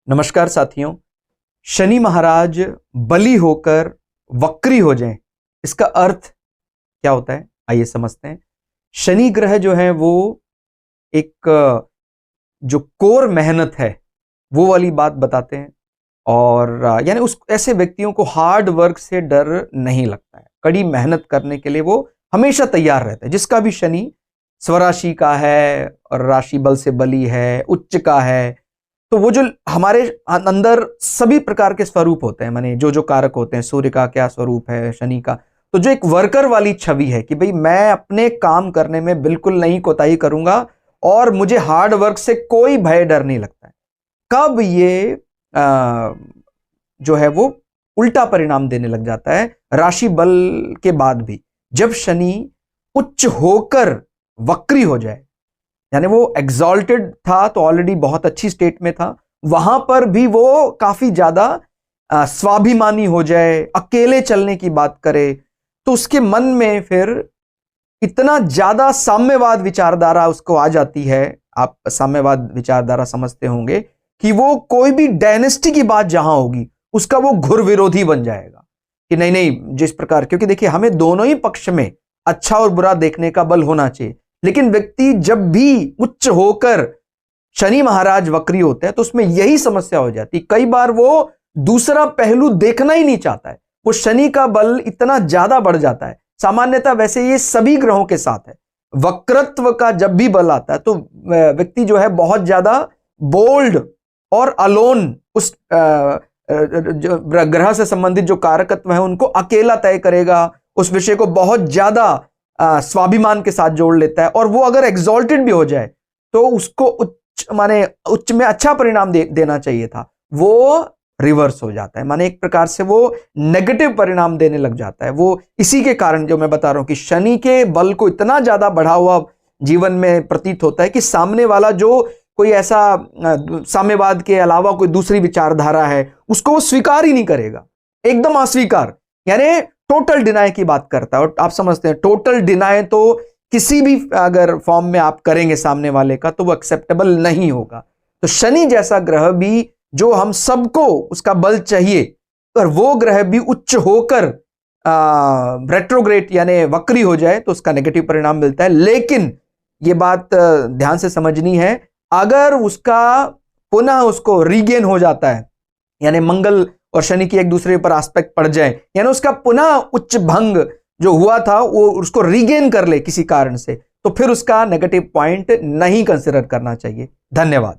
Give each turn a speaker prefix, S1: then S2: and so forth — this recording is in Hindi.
S1: नमस्कार साथियों। शनि महाराज बली होकर वक्री हो जाएं, इसका अर्थ क्या होता है आइए समझते हैं। शनि ग्रह जो है वो एक जो कोर मेहनत है वो वाली बात बताते हैं, और यानी उस ऐसे व्यक्तियों को हार्ड वर्क से डर नहीं लगता है। कड़ी मेहनत करने के लिए वो हमेशा तैयार रहता है। जिसका भी शनि स्वराशि का है और राशि बल से बली है, उच्च का है, तो वो जो हमारे अंदर सभी प्रकार के स्वरूप होते हैं, माने जो जो कारक होते हैं, सूर्य का क्या स्वरूप है, शनि का, तो जो एक वर्कर वाली छवि है कि भाई मैं अपने काम करने में बिल्कुल नहीं कोताही करूंगा और मुझे हार्ड वर्क से कोई भय डर नहीं लगता है। कब ये जो है वो उल्टा परिणाम देने लग जाता है राशि बल के बाद भी, जब शनि उच्च होकर वक्री हो जाए, यानी वो एग्जॉल्टेड था तो ऑलरेडी बहुत अच्छी स्टेट में था, वहां पर भी वो काफी ज्यादा स्वाभिमानी हो जाए, अकेले चलने की बात करे, तो उसके मन में फिर इतना ज्यादा साम्यवाद विचारधारा उसको आ जाती है। आप साम्यवाद विचारधारा समझते होंगे कि वो कोई भी डायनेस्टी की बात जहां होगी उसका वो घुर विरोधी बन जाएगा कि नहीं नहीं, जिस प्रकार, क्योंकि देखिए हमें दोनों ही पक्ष में अच्छा और बुरा देखने का बल होना चाहिए, लेकिन व्यक्ति जब भी उच्च होकर शनि महाराज वक्री होते हैं तो उसमें यही समस्या हो जाती है। कई बार वो दूसरा पहलू देखना ही नहीं चाहता है, वो शनि का बल इतना ज्यादा बढ़ जाता है। सामान्यतः वैसे ये सभी ग्रहों के साथ है, वक्रत्व का जब भी बल आता है तो व्यक्ति जो है बहुत ज्यादा बोल्ड और अलोन उस ग्रह से संबंधित जो कारकत्व है उनको अकेला तय करेगा, उस विषय को बहुत ज्यादा स्वाभिमान के साथ जोड़ लेता है, और वो अगर एग्जॉल्टेड भी हो जाए तो उसको उच्च में अच्छा परिणाम देना चाहिए था, वो रिवर्स हो जाता है, माने एक प्रकार से वो नेगेटिव परिणाम देने लग जाता है। वो इसी के कारण जो मैं बता रहा हूं कि शनि के बल को इतना ज्यादा बढ़ा हुआ जीवन में प्रतीत होता है कि सामने वाला जो कोई ऐसा साम्यवाद के अलावा कोई दूसरी विचारधारा है उसको वो स्वीकार ही नहीं करेगा, एकदम अस्वीकार, यानी टोटल डिनाय की बात करता है। और आप समझते हैं टोटल डिनाय तो किसी भी अगर फॉर्म में आप करेंगे सामने वाले का तो वो एक्सेप्टेबल नहीं होगा। तो शनि जैसा ग्रह भी जो हम सबको उसका बल चाहिए, और वो ग्रह भी उच्च होकर रेट्रोग्रेड यानी वक्री हो जाए तो उसका नेगेटिव परिणाम मिलता है। लेकिन ये बात ध्यान से समझनी है, अगर उसका पुनः उसको रीगेन हो जाता है, यानी मंगल और शनि की एक दूसरे पर एस्पेक्ट पड़ जाए, यानी उसका पुनः उच्च भंग जो हुआ था वो उसको रीगेन कर ले किसी कारण से, तो फिर उसका नेगेटिव पॉइंट नहीं कंसिडर करना चाहिए। धन्यवाद।